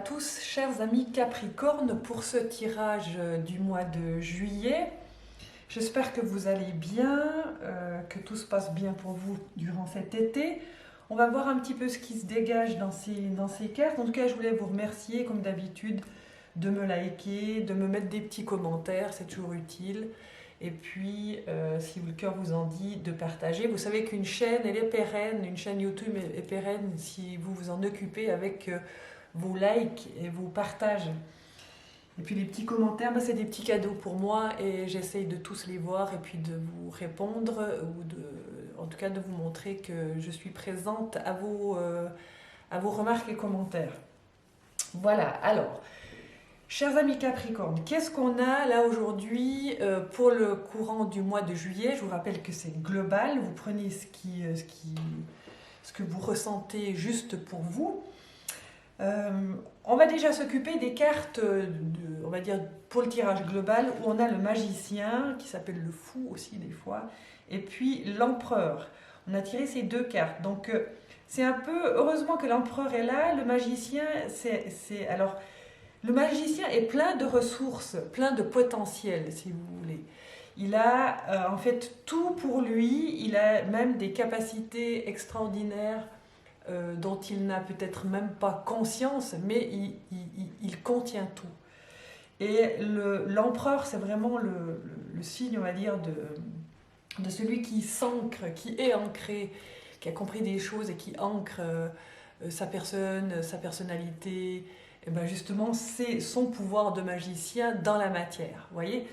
tous, chers amis Capricorne, pour ce tirage du mois de juillet. J'espère que vous allez bien, que tout se passe bien pour vous durant cet été. On va voir un petit peu ce qui se dégage dans ces cartes. En tout cas, je voulais vous remercier, comme d'habitude, de me liker, de me mettre des petits commentaires, c'est toujours utile. Et puis, si le cœur vous en dit, de partager. Vous savez qu'une chaîne, elle est pérenne, une chaîne YouTube est pérenne si vous vous en occupez avec vos likes et vos partages. Et puis les petits commentaires, c'est des petits cadeaux pour moi et j'essaye de tous les voir et puis de vous répondre ou en tout cas de vous montrer que je suis présente à vos remarques et commentaires. Voilà, alors, chers amis Capricorne, qu'est-ce qu'on a là aujourd'hui pour le courant du mois de juillet? Je vous rappelle que c'est global, vous prenez ce que vous ressentez juste pour vous. On va déjà s'occuper des cartes, on va dire pour le tirage global, où on a le magicien, qui s'appelle le fou aussi des fois, et puis l'empereur. On a tiré ces deux cartes. Donc c'est un peu, heureusement que l'empereur est là, le magicien, alors, le magicien est plein de ressources, plein de potentiel, si vous voulez. Il a en fait tout pour lui, il a même des capacités extraordinaires dont il n'a peut-être même pas conscience, mais il contient tout. Et l'empereur, c'est vraiment le signe, on va dire, de celui qui s'ancre, qui est ancré, qui a compris des choses et qui ancre sa personne, sa personnalité. Et ben justement, c'est son pouvoir de magicien dans la matière. Vous voyez?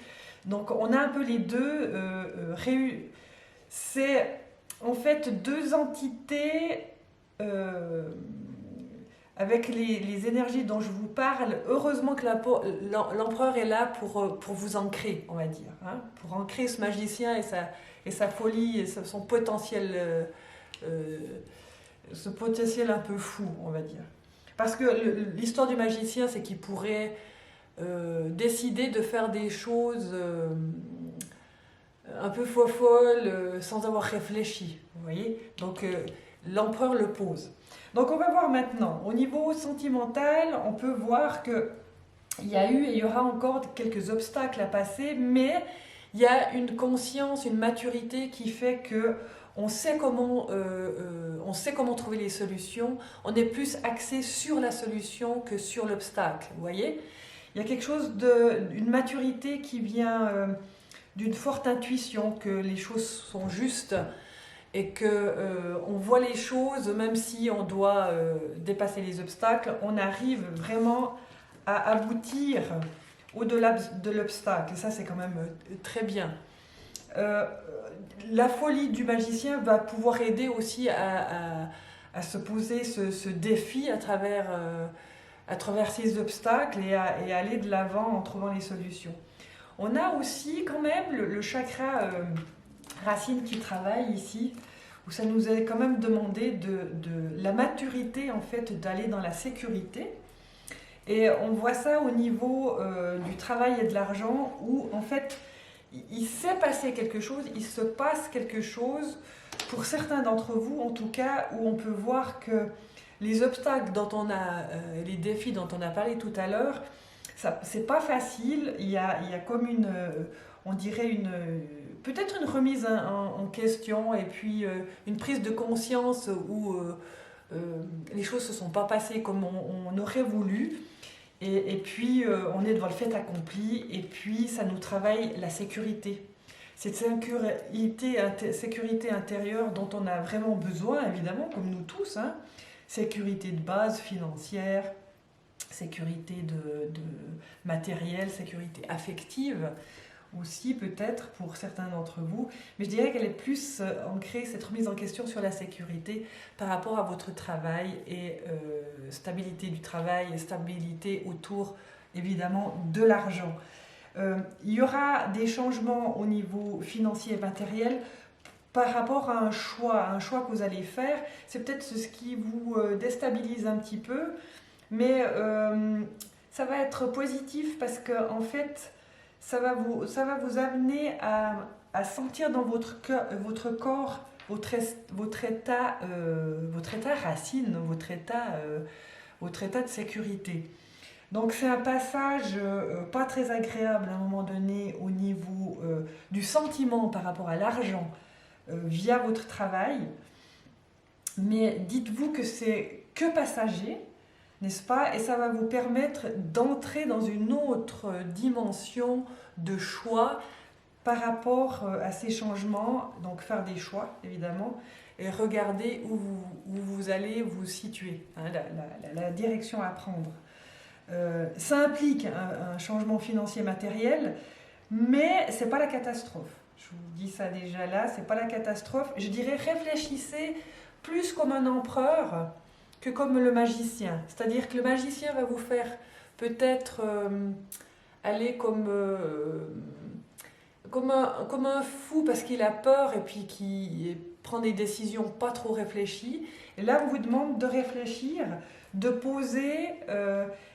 Donc, on a un peu les deux réunis. C'est en fait deux entités avec les énergies dont je vous parle. Heureusement que l'empereur est là pour vous ancrer, on va dire, hein, pour ancrer ce magicien et sa folie et son potentiel, ce potentiel un peu fou, on va dire. Parce que l'histoire du magicien, c'est qu'il pourrait décider de faire des choses un peu folles sans avoir réfléchi, vous voyez. Donc l'empereur le pose. Donc on va voir maintenant, au niveau sentimental, on peut voir que il y a eu et il y aura encore quelques obstacles à passer, mais il y a une conscience, une maturité qui fait que on sait comment trouver les solutions. On est plus axé sur la solution que sur l'obstacle, vous voyez. Il y a quelque chose une maturité qui vient d'une forte intuition que les choses sont justes et qu'on voit les choses, même si on doit dépasser les obstacles, on arrive vraiment à aboutir au-delà de l'obstacle. Et ça, c'est quand même très bien. La folie du magicien va pouvoir aider aussi à se poser ce défi à travers ces obstacles et à aller de l'avant en trouvant les solutions. On a aussi quand même le chakra racine qui travaille ici, où ça nous est quand même demandé de la maturité en fait d'aller dans la sécurité. Et on voit ça au niveau du travail et de l'argent, où en fait il s'est passé quelque chose, il se passe quelque chose, pour certains d'entre vous en tout cas, où on peut voir que les obstacles dont on a, les défis dont on a parlé tout à l'heure, c'est pas facile, il y a comme on dirait peut-être une remise en question et puis une prise de conscience où les choses ne se sont pas passées comme on aurait voulu. Et puis on est devant le fait accompli et puis ça nous travaille la sécurité. Cette sécurité intérieure dont on a vraiment besoin, évidemment, comme nous tous, hein. Sécurité de base financière, sécurité de matériel, sécurité affective aussi peut-être pour certains d'entre vous, mais je dirais qu'elle est plus ancrée, cette remise en question sur la sécurité par rapport à votre travail et stabilité du travail et stabilité autour évidemment de l'argent. Il y aura des changements au niveau financier et matériel par rapport à un choix que vous allez faire. C'est peut-être ce qui vous déstabilise un petit peu, mais ça va être positif parce que en fait ça va vous amener à sentir dans votre corps votre état racine, votre état votre état de sécurité. Donc c'est un passage pas très agréable à un moment donné au niveau du sentiment par rapport à l'argent via votre travail. Mais dites-vous que c'est que passager, n'est-ce pas? Et ça va vous permettre d'entrer dans une autre dimension de choix par rapport à ces changements. Donc faire des choix, évidemment, et regarder où vous allez vous situer, hein, la direction à prendre. Ça implique un changement financier matériel, mais ce n'est pas la catastrophe. Je vous dis ça déjà là, ce n'est pas la catastrophe. Je dirais réfléchissez plus comme un empereur que comme le magicien. C'est-à-dire que le magicien va vous faire peut-être aller comme un fou parce qu'il a peur et puis qui prend des décisions pas trop réfléchies. Et là, on vous demande de réfléchir, de poser,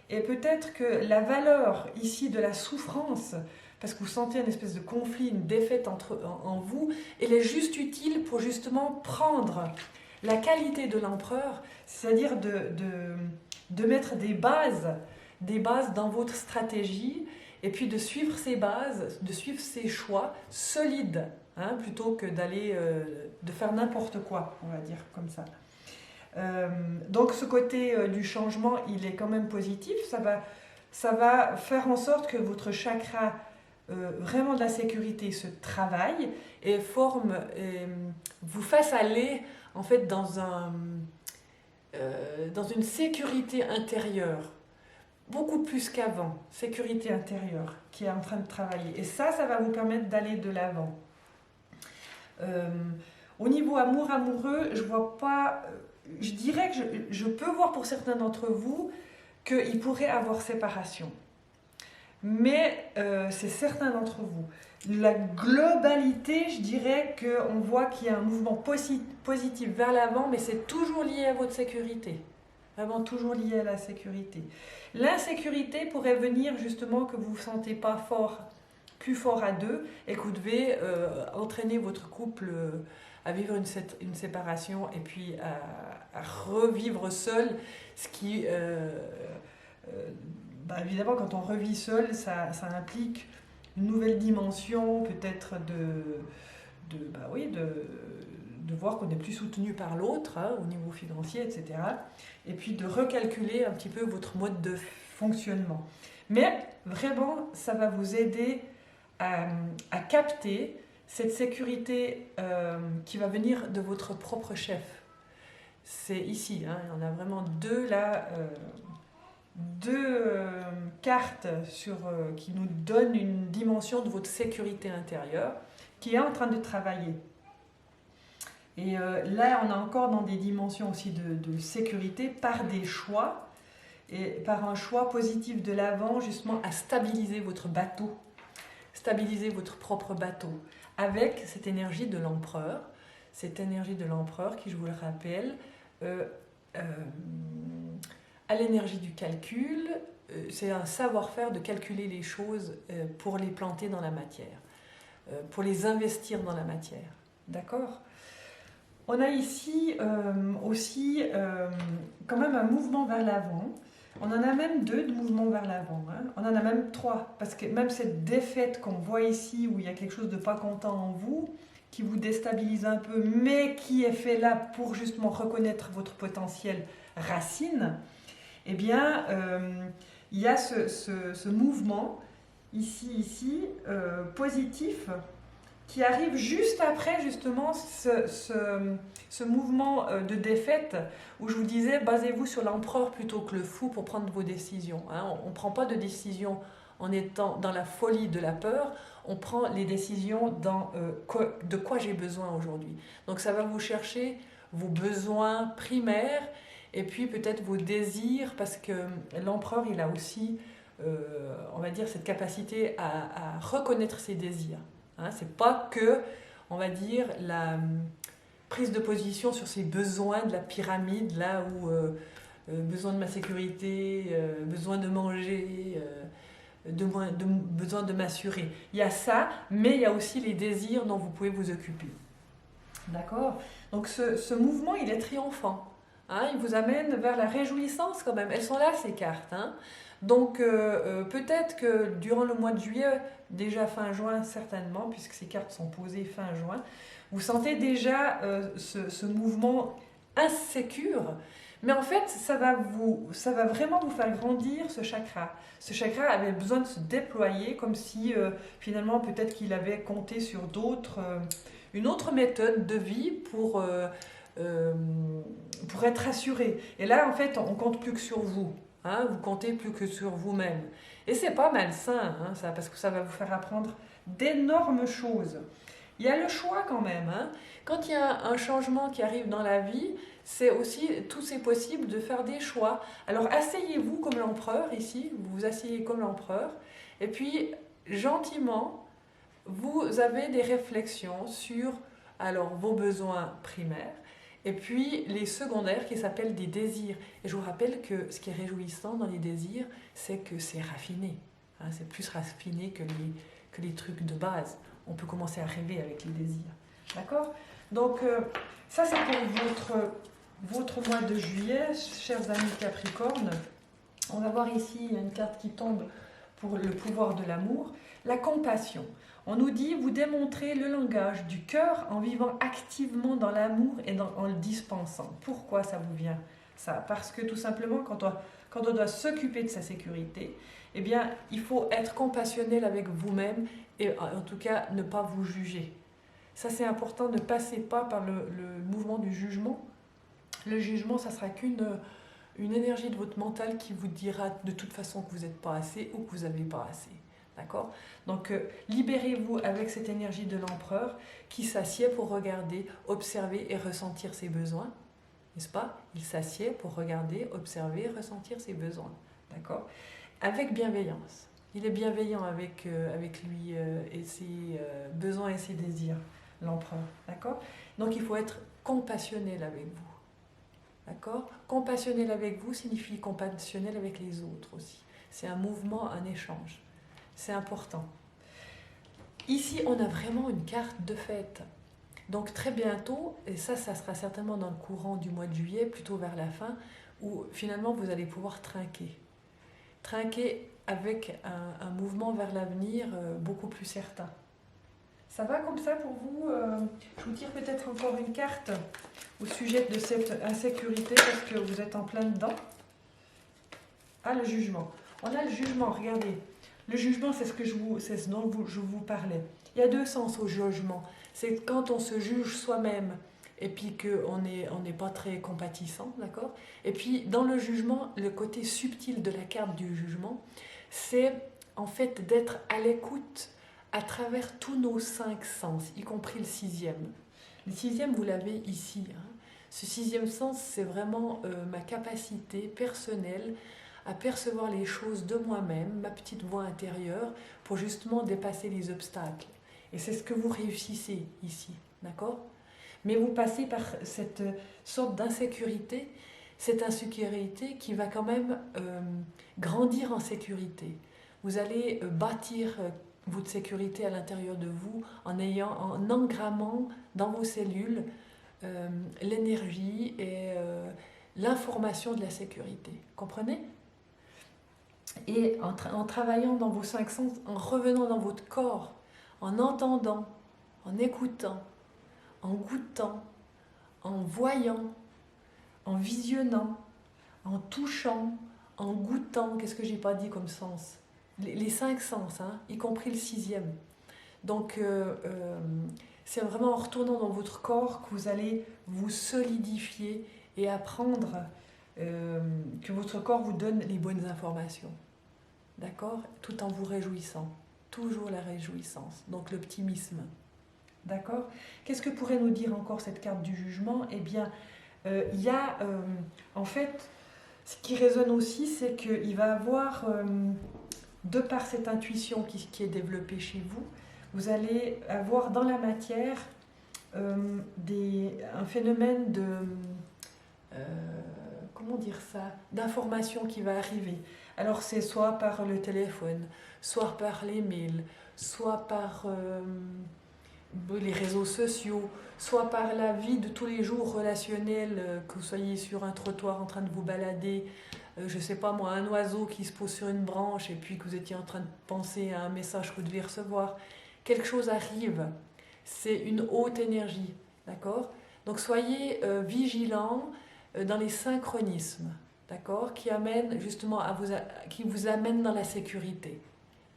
et peut-être que la valeur ici de la souffrance, parce que vous sentez une espèce de conflit, une défaite en vous, elle est juste utile pour justement prendre la qualité de l'empereur, c'est-à-dire de mettre des bases dans votre stratégie, et puis de suivre ces bases, de suivre ces choix solides, hein, plutôt que d'aller de faire n'importe quoi, on va dire comme ça. Donc ce côté du changement, il est quand même positif. Ça va faire en sorte que votre chakra vraiment de la sécurité se travaille et vous fasse aller en fait dans une sécurité intérieure. Beaucoup plus qu'avant, sécurité intérieure qui est en train de travailler. Et ça va vous permettre d'aller de l'avant. Au niveau amoureux, je vois pas. Je dirais que je peux voir pour certains d'entre vous qu'il pourrait avoir séparation. Mais c'est certains d'entre vous. La globalité, je dirais qu'on voit qu'il y a un mouvement positif vers l'avant, mais c'est toujours lié à votre sécurité. Vraiment toujours lié à la sécurité. L'insécurité pourrait venir justement que vous ne vous sentez pas plus fort à deux et que vous devez entraîner votre couple à vivre une séparation et puis à revivre seul, ce qui, évidemment, quand on revit seul, ça implique une nouvelle dimension, peut-être de voir qu'on n'est plus soutenu par l'autre, hein, au niveau financier, etc. Et puis de recalculer un petit peu votre mode de fonctionnement. Mais vraiment, ça va vous aider à capter cette sécurité qui va venir de votre propre chef. C'est ici, hein, on a vraiment deux cartes qui nous donnent une dimension de votre sécurité intérieure qui est en train de travailler. Et là, on est encore dans des dimensions aussi de sécurité par des choix et par un choix positif de l'avant, justement à stabiliser votre bateau, stabiliser votre propre bateau avec cette énergie de l'empereur qui, je vous le rappelle, à l'énergie du calcul, c'est un savoir-faire de calculer les choses pour les planter dans la matière, pour les investir dans la matière. D'accord ? On a ici aussi quand même un mouvement vers l'avant. On en a même deux de mouvements vers l'avant. Hein. On en a même trois. Parce que même cette défaite qu'on voit ici, où il y a quelque chose de pas content en vous, qui vous déstabilise un peu, mais qui est fait là pour justement reconnaître votre potentiel racine, eh bien, il y a ce mouvement ici, positif, qui arrive juste après justement ce mouvement de défaite où je vous disais basez-vous sur l'empereur plutôt que le fou pour prendre vos décisions. Hein. On ne prend pas de décision en étant dans la folie de la peur, on prend les décisions de quoi j'ai besoin aujourd'hui. Donc ça va vous chercher vos besoins primaires et puis peut-être vos désirs parce que l'empereur il a aussi, on va dire, cette capacité à reconnaître ses désirs. Hein, c'est pas que, on va dire, la prise de position sur ses besoins de la pyramide, là où besoin de ma sécurité, besoin de manger, besoin de m'assurer. Il y a ça, mais il y a aussi les désirs dont vous pouvez vous occuper. D'accord ? Donc ce mouvement, il est triomphant. Hein, ils vous amènent vers la réjouissance quand même. Elles sont là, ces cartes. Hein. Donc peut-être que durant le mois de juillet, déjà fin juin certainement, puisque ces cartes sont posées fin juin, vous sentez déjà ce mouvement insécure. Mais en fait, ça va vraiment vous faire grandir ce chakra. Ce chakra avait besoin de se déployer comme si finalement peut-être qu'il avait compté sur une autre méthode de vie euh, pour être assuré. Et là, en fait, on compte plus que sur vous. Hein, vous comptez plus que sur vous-même. Et c'est pas malsain, hein, ça, parce que ça va vous faire apprendre d'énormes choses. Il y a le choix quand même. Hein. Quand il y a un changement qui arrive dans la vie, tout c'est possible de faire des choix. Alors asseyez-vous comme l'empereur ici, vous vous asseyez comme l'empereur, et puis gentiment, vous avez des réflexions sur alors vos besoins primaires, et puis les secondaires qui s'appellent des désirs. Et je vous rappelle que ce qui est réjouissant dans les désirs, c'est que c'est raffiné. Hein, c'est plus raffiné que les trucs de base. On peut commencer à rêver avec les désirs. D'accord? Donc ça c'est pour votre mois de juillet, chers amis Capricorne. On va voir ici, il y a une carte qui tombe pour le pouvoir de l'amour. La compassion. On nous dit, vous démontrez le langage du cœur en vivant activement dans l'amour et en le dispensant. Pourquoi ça vous vient ça? Parce que tout simplement, quand on doit s'occuper de sa sécurité, eh bien, il faut être compassionnel avec vous-même et en tout cas, ne pas vous juger. Ça, c'est important, ne passez pas par le mouvement du jugement. Le jugement, ça sera une énergie de votre mental qui vous dira de toute façon que vous n'êtes pas assez ou que vous n'avez pas assez. D'accord? Donc, libérez-vous avec cette énergie de l'empereur qui s'assied pour regarder, observer et ressentir ses besoins. N'est-ce pas? Il s'assied pour regarder, observer, ressentir ses besoins. D'accord? Avec bienveillance. Il est bienveillant avec lui et ses besoins et ses désirs, l'empereur. D'accord? Donc, il faut être compassionnel avec vous. D'accord? Compassionnel avec vous signifie compassionnel avec les autres aussi. C'est un mouvement, un échange. C'est important. Ici, on a vraiment une carte de fête. Donc très bientôt, et ça sera certainement dans le courant du mois de juillet, plutôt vers la fin, où finalement vous allez pouvoir trinquer. Trinquer avec un mouvement vers l'avenir beaucoup plus certain. Ça va comme ça pour vous? Je vous tire peut-être encore une carte au sujet de cette insécurité parce que vous êtes en plein dedans. Ah, le jugement. On a le jugement, regardez. Le jugement, c'est ce dont je vous parlais. Il y a deux sens au jugement. C'est quand on se juge soi-même et puis qu'on n'est pas très compatissant, d'accord? Et puis, dans le jugement, le côté subtil de la carte du jugement, c'est en fait d'être à l'écoute à travers tous nos 5 sens, y compris le 6e. Le 6e, vous l'avez ici. Hein. Ce 6e sens, c'est vraiment ma capacité personnelle à percevoir les choses de moi-même, ma petite voix intérieure, pour justement dépasser les obstacles. Et c'est ce que vous réussissez ici, d'accord? Mais vous passez par cette sorte d'insécurité, cette insécurité qui va quand même grandir en sécurité. Vous allez bâtir votre sécurité à l'intérieur de vous en engrammant dans vos cellules l'énergie et l'information de la sécurité. Comprenez? Et en travaillant dans vos 5 sens, en revenant dans votre corps, en entendant, en écoutant, en goûtant, en voyant, en visionnant, en touchant, en goûtant, qu'est-ce que j'ai pas dit comme sens? Les 5 sens, hein, y compris le 6e. Donc, c'est vraiment en retournant dans votre corps que vous allez vous solidifier et apprendre que votre corps vous donne les bonnes informations. D'accord? Tout en vous réjouissant. Toujours la réjouissance. Donc l'optimisme. D'accord? Qu'est-ce que pourrait nous dire encore cette carte du jugement? Eh bien, il y a en fait, ce qui résonne aussi, c'est qu'il va avoir, de par cette intuition qui est développée chez vous, vous allez avoir dans la matière un phénomène de... comment dire ça? D'information qui va arriver. Alors c'est soit par le téléphone, soit par les mails, soit par les réseaux sociaux, soit par la vie de tous les jours relationnelle, que vous soyez sur un trottoir en train de vous balader, je sais pas moi, un oiseau qui se pose sur une branche et puis que vous étiez en train de penser à un message que vous devez recevoir, quelque chose arrive, c'est une haute énergie, d'accord? Donc soyez vigilants dans les synchronismes, d'accord? Qui amènent justement qui vous amènent dans la sécurité.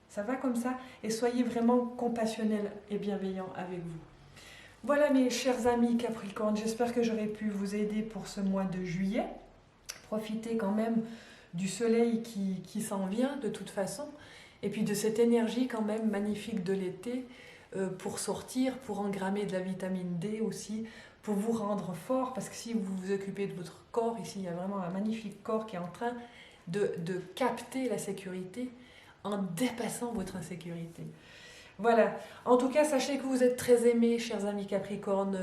Ça va comme ça? Et soyez vraiment compassionnels et bienveillants avec vous. Voilà mes chers amis Capricorne, j'espère que j'aurai pu vous aider pour ce mois de juillet. Profitez quand même du soleil qui s'en vient de toute façon, et puis de cette énergie quand même magnifique de l'été pour sortir, pour engrammer de la vitamine D aussi, pour vous rendre fort, parce que si vous vous occupez de votre corps, ici il y a vraiment un magnifique corps qui est en train de capter la sécurité en dépassant votre insécurité. Voilà, en tout cas, sachez que vous êtes très aimés, chers amis Capricorne.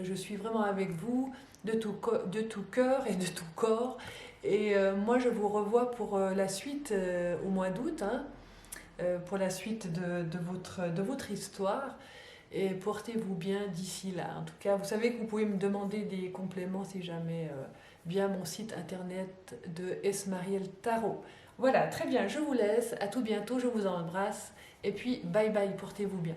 Je suis vraiment avec vous de tout cœur et de tout corps. Et moi, je vous revois pour la suite au mois d'août, hein, pour la suite de votre histoire. Et portez-vous bien d'ici là. En tout cas, vous savez que vous pouvez me demander des compléments si jamais via mon site internet de Esmariel Tarot. Voilà, très bien, je vous laisse. À tout bientôt, je vous embrasse. Et puis, bye bye, portez-vous bien.